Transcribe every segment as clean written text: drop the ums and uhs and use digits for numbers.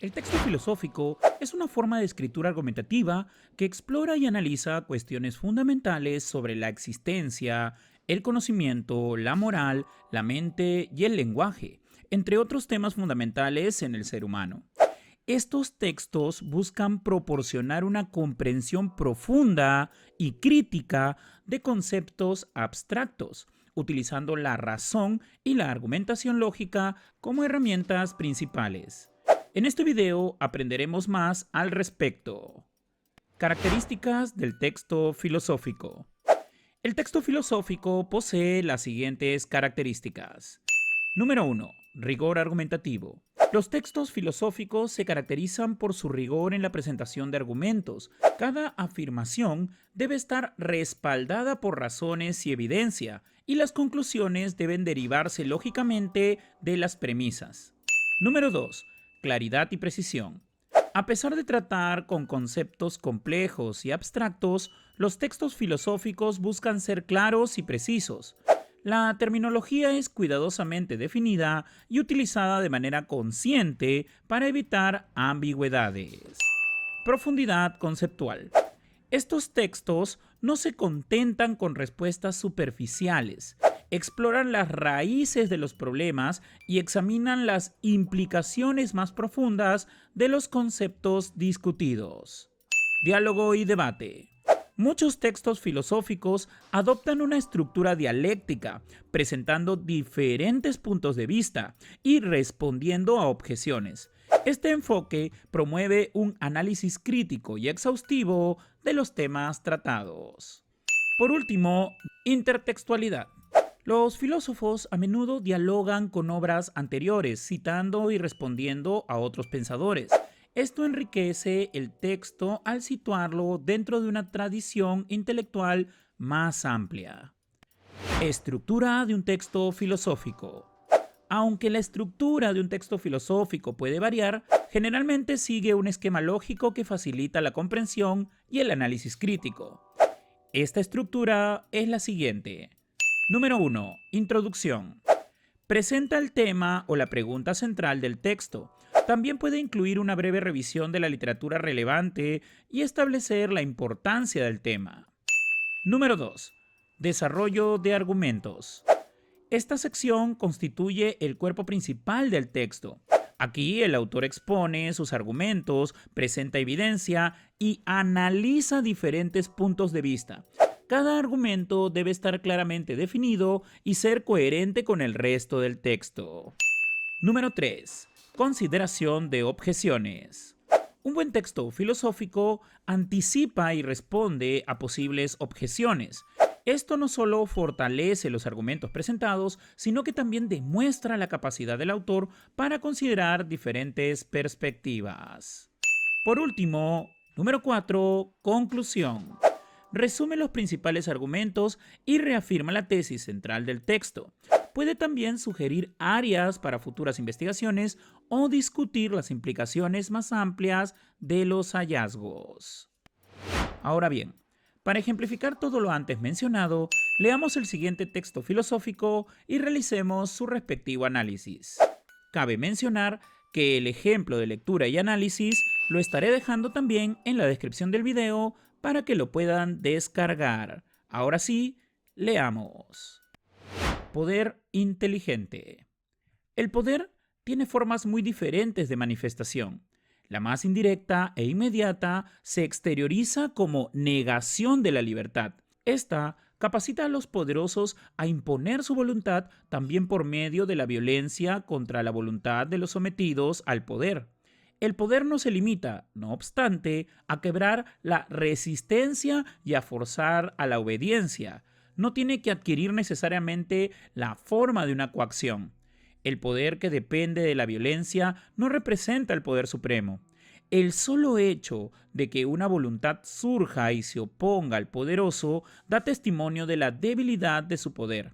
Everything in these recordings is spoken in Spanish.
El texto filosófico es una forma de escritura argumentativa que explora y analiza cuestiones fundamentales sobre la existencia, el conocimiento, la moral, la mente y el lenguaje, entre otros temas fundamentales en el ser humano. Estos textos buscan proporcionar una comprensión profunda y crítica de conceptos abstractos, utilizando la razón y la argumentación lógica como herramientas principales. En este video aprenderemos más al respecto. Características del texto filosófico. El texto filosófico posee las siguientes características. Número 1. Rigor argumentativo. Los textos filosóficos se caracterizan por su rigor en la presentación de argumentos. Cada afirmación debe estar respaldada por razones y evidencia, y las conclusiones deben derivarse lógicamente de las premisas. Número 2. Claridad y precisión. A pesar de tratar con conceptos complejos y abstractos, los textos filosóficos buscan ser claros y precisos. La terminología es cuidadosamente definida y utilizada de manera consciente para evitar ambigüedades. Profundidad conceptual. Estos textos no se contentan con respuestas superficiales, exploran las raíces de los problemas y examinan las implicaciones más profundas de los conceptos discutidos. Diálogo y debate. Muchos textos filosóficos adoptan una estructura dialéctica, presentando diferentes puntos de vista y respondiendo a objeciones. Este enfoque promueve un análisis crítico y exhaustivo de los temas tratados. Por último, intertextualidad. Los filósofos a menudo dialogan con obras anteriores, citando y respondiendo a otros pensadores. Esto enriquece el texto al situarlo dentro de una tradición intelectual más amplia. Estructura de un texto filosófico. Aunque la estructura de un texto filosófico puede variar, generalmente sigue un esquema lógico que facilita la comprensión y el análisis crítico. Esta estructura es la siguiente. Número 1. Introducción. Presenta el tema o la pregunta central del texto. También puede incluir una breve revisión de la literatura relevante y establecer la importancia del tema. Número 2. Desarrollo de argumentos. Esta sección constituye el cuerpo principal del texto. Aquí el autor expone sus argumentos, presenta evidencia y analiza diferentes puntos de vista. Cada argumento debe estar claramente definido y ser coherente con el resto del texto. Número 3. Consideración de objeciones. Un buen texto filosófico anticipa y responde a posibles objeciones. Esto no solo fortalece los argumentos presentados, sino que también demuestra la capacidad del autor para considerar diferentes perspectivas. Por último, número 4. Conclusión. Resume los principales argumentos y reafirma la tesis central del texto. Puede también sugerir áreas para futuras investigaciones o discutir las implicaciones más amplias de los hallazgos. Ahora bien, para ejemplificar todo lo antes mencionado, leamos el siguiente texto filosófico y realicemos su respectivo análisis. Cabe mencionar que el ejemplo de lectura y análisis lo estaré dejando también en la descripción del video para que lo puedan descargar. Ahora sí, leamos. Poder inteligente. El poder tiene formas muy diferentes de manifestación. La más indirecta e inmediata se exterioriza como negación de la libertad. Esta capacita a los poderosos a imponer su voluntad también por medio de la violencia contra la voluntad de los sometidos al poder. El poder no se limita, no obstante, a quebrar la resistencia y a forzar a la obediencia. No tiene que adquirir necesariamente la forma de una coacción. El poder que depende de la violencia no representa el poder supremo. El solo hecho de que una voluntad surja y se oponga al poderoso da testimonio de la debilidad de su poder.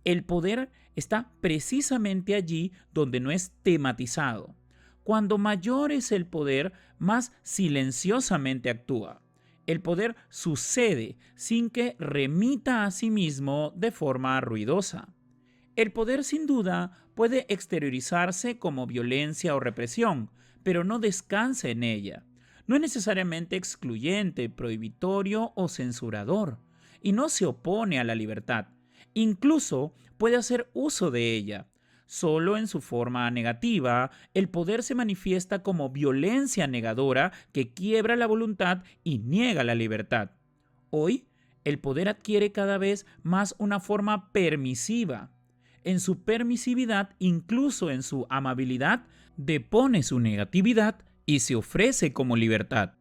El poder está precisamente allí donde no es tematizado. Cuando mayor es el poder, más silenciosamente actúa. El poder sucede sin que remita a sí mismo de forma ruidosa. El poder sin duda puede exteriorizarse como violencia o represión, pero no descansa en ella. No es necesariamente excluyente, prohibitorio o censurador, y no se opone a la libertad. Incluso puede hacer uso de ella. Solo en su forma negativa, el poder se manifiesta como violencia negadora que quiebra la voluntad y niega la libertad. Hoy, el poder adquiere cada vez más una forma permisiva. En su permisividad, incluso en su amabilidad, depone su negatividad y se ofrece como libertad.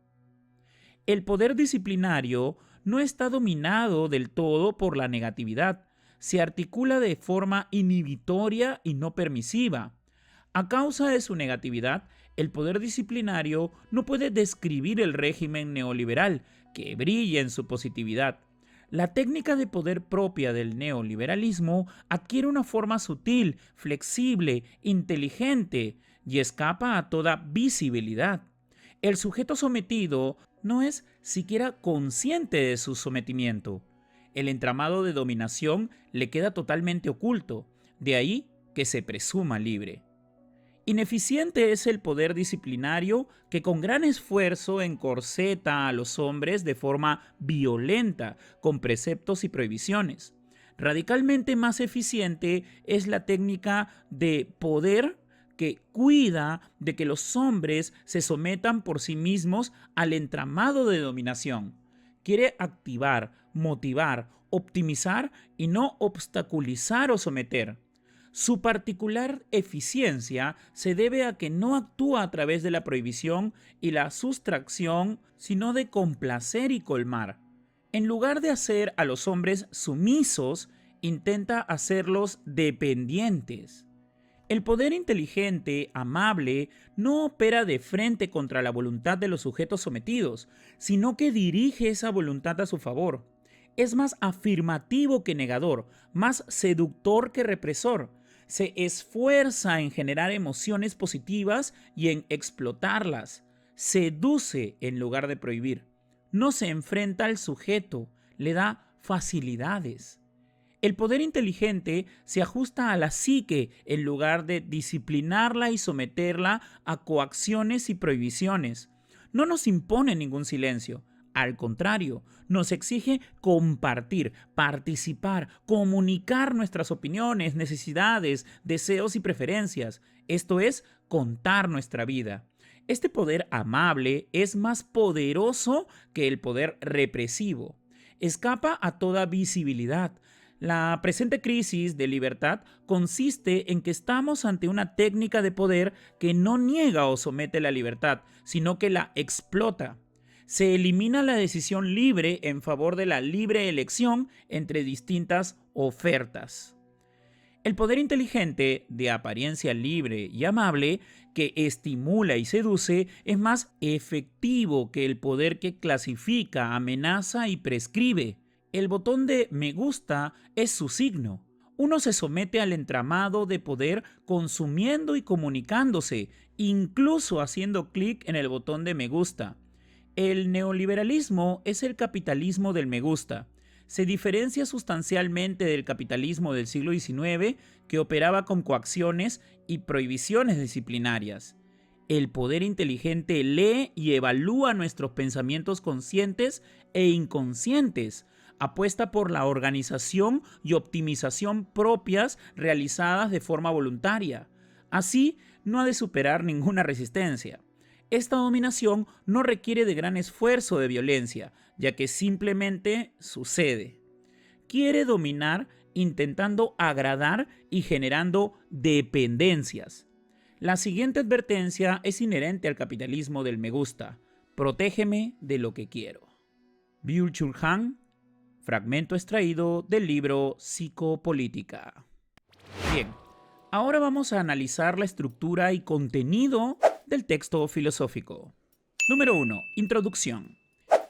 El poder disciplinario no está dominado del todo por la negatividad, se articula de forma inhibitoria y no permisiva. A causa de su negatividad, el poder disciplinario no puede describir el régimen neoliberal, que brilla en su positividad. La técnica de poder propia del neoliberalismo adquiere una forma sutil, flexible, inteligente y escapa a toda visibilidad. El sujeto sometido no es siquiera consciente de su sometimiento. El entramado de dominación le queda totalmente oculto, de ahí que se presuma libre. Ineficiente es el poder disciplinario que con gran esfuerzo encorseta a los hombres de forma violenta con preceptos y prohibiciones. Radicalmente más eficiente es la técnica de poder que cuida de que los hombres se sometan por sí mismos al entramado de dominación. Quiere activar, motivar, optimizar y no obstaculizar o someter. Su particular eficiencia se debe a que no actúa a través de la prohibición y la sustracción, sino de complacer y colmar. En lugar de hacer a los hombres sumisos, intenta hacerlos dependientes. El poder inteligente, amable, no opera de frente contra la voluntad de los sujetos sometidos, sino que dirige esa voluntad a su favor. Es más afirmativo que negador, más seductor que represor. Se esfuerza en generar emociones positivas y en explotarlas. Seduce en lugar de prohibir. No se enfrenta al sujeto, le da facilidades. El poder inteligente se ajusta a la psique en lugar de disciplinarla y someterla a coacciones y prohibiciones. No nos impone ningún silencio. Al contrario, nos exige compartir, participar, comunicar nuestras opiniones, necesidades, deseos y preferencias. Esto es, contar nuestra vida. Este poder amable es más poderoso que el poder represivo. Escapa a toda visibilidad. La presente crisis de libertad consiste en que estamos ante una técnica de poder que no niega o somete la libertad, sino que la explota. Se elimina la decisión libre en favor de la libre elección entre distintas ofertas. El poder inteligente, de apariencia libre y amable, que estimula y seduce, es más efectivo que el poder que clasifica, amenaza y prescribe. El botón de me gusta es su signo. Uno se somete al entramado de poder consumiendo y comunicándose, incluso haciendo clic en el botón de me gusta. El neoliberalismo es el capitalismo del me gusta. Se diferencia sustancialmente del capitalismo del siglo XIX, que operaba con coacciones y prohibiciones disciplinarias. El poder inteligente lee y evalúa nuestros pensamientos conscientes e inconscientes. Apuesta por la organización y optimización propias realizadas de forma voluntaria. Así, no ha de superar ninguna resistencia. Esta dominación no requiere de gran esfuerzo de violencia, ya que simplemente sucede. Quiere dominar intentando agradar y generando dependencias. La siguiente advertencia es inherente al capitalismo del me gusta. Protégeme de lo que quiero. Byung-Chul Han, fragmento extraído del libro Psicopolítica. Bien, ahora vamos a analizar la estructura y contenido del texto filosófico. Número 1. Introducción.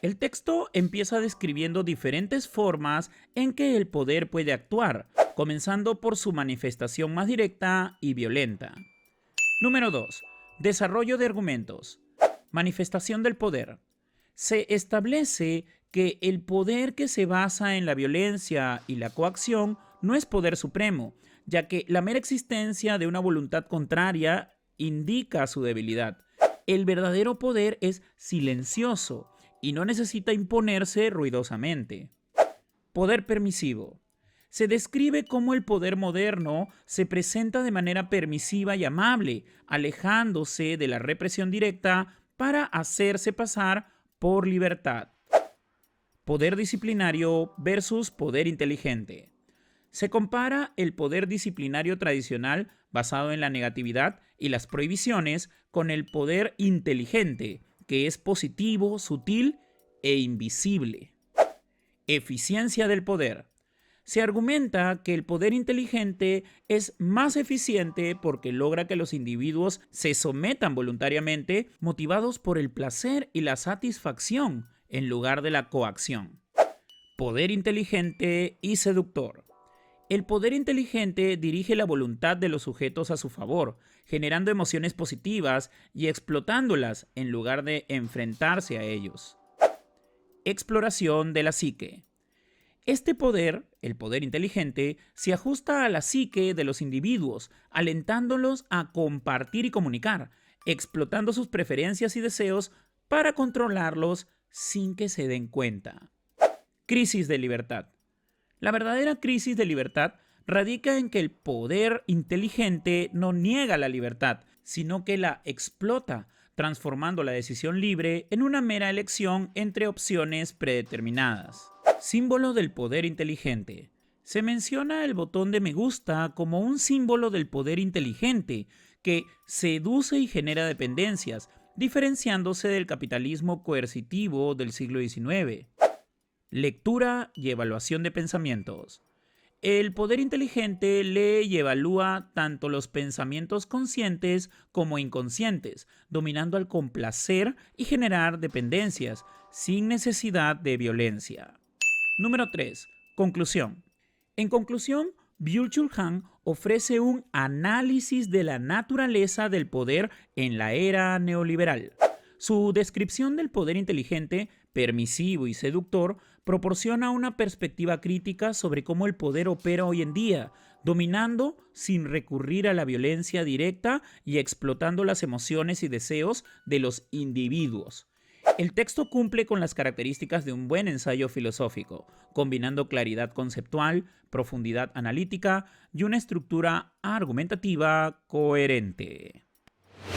El texto empieza describiendo diferentes formas en que el poder puede actuar, comenzando por su manifestación más directa y violenta. Número 2. Desarrollo de argumentos. Manifestación del poder. Se establece que el poder que se basa en la violencia y la coacción no es poder supremo, ya que la mera existencia de una voluntad contraria indica su debilidad. El verdadero poder es silencioso y no necesita imponerse ruidosamente. Poder permisivo. Se describe cómo el poder moderno se presenta de manera permisiva y amable, alejándose de la represión directa para hacerse pasar por libertad. Poder disciplinario versus poder inteligente. Se compara el poder disciplinario tradicional basado en la negatividad y las prohibiciones con el poder inteligente, que es positivo, sutil e invisible. Eficiencia del poder. Se argumenta que el poder inteligente es más eficiente porque logra que los individuos se sometan voluntariamente, motivados por el placer y la satisfacción en lugar de la coacción. Poder inteligente y seductor. El poder inteligente dirige la voluntad de los sujetos a su favor, generando emociones positivas y explotándolas en lugar de enfrentarse a ellos. Exploración de la psique. Este poder, el poder inteligente, se ajusta a la psique de los individuos, alentándolos a compartir y comunicar, explotando sus preferencias y deseos para controlarlos sin que se den cuenta. Crisis de libertad. La verdadera crisis de libertad radica en que el poder inteligente no niega la libertad, sino que la explota, transformando la decisión libre en una mera elección entre opciones predeterminadas. Símbolo del poder inteligente. Se menciona el botón de me gusta como un símbolo del poder inteligente que seduce y genera dependencias, diferenciándose del capitalismo coercitivo del siglo XIX. Lectura y evaluación de pensamientos. El poder inteligente lee y evalúa tanto los pensamientos conscientes como inconscientes, dominando al complacer y generar dependencias, sin necesidad de violencia. Número 3. Conclusión. En conclusión, Byung-Chul Han ofrece un análisis de la naturaleza del poder en la era neoliberal. Su descripción del poder inteligente, permisivo y seductor proporciona una perspectiva crítica sobre cómo el poder opera hoy en día, dominando sin recurrir a la violencia directa y explotando las emociones y deseos de los individuos. El texto cumple con las características de un buen ensayo filosófico, combinando claridad conceptual, profundidad analítica y una estructura argumentativa coherente.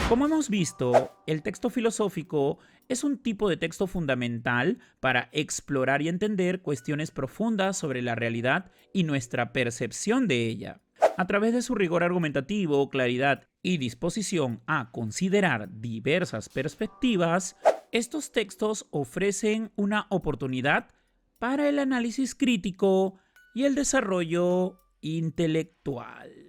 Como hemos visto, el texto filosófico es un tipo de texto fundamental para explorar y entender cuestiones profundas sobre la realidad y nuestra percepción de ella. A través de su rigor argumentativo, claridad y disposición a considerar diversas perspectivas, estos textos ofrecen una oportunidad para el análisis crítico y el desarrollo intelectual.